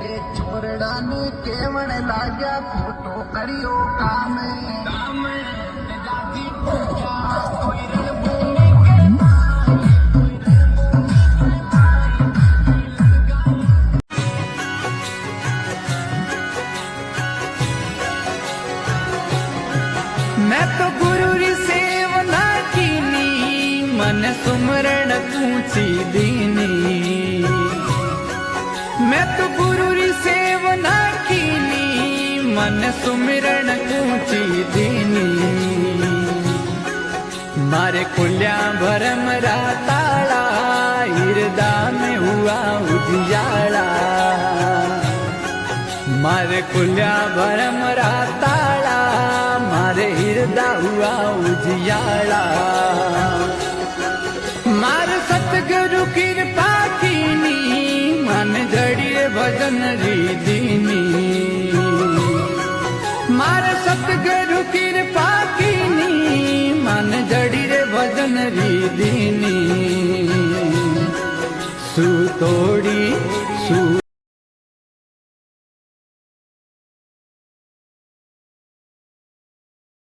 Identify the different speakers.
Speaker 1: ये छोरड़ा ने केवण लाग्या खोटो करियो काम जाति पूजा कोई रणभूमि
Speaker 2: मैं तो गुरु री सेवना कीनी मन सुमरण पूछी दीनी मैं तो गुरु री सेवना कीनी मन सुमिरण पूछी दीनी मारे खुल्या भरम राताड़ा हिरदा में हुआ उजियाला मारे खुल्या भरम राताड़ा मारे हिरदा हुआ उजियाला मारे सतगुरु कृपा कीनी मन जड़िए भजन रीदीनी मारे सतगुरु कृपा कीनी मन जड़िए भजन रीदीनी सु तोड़ी सु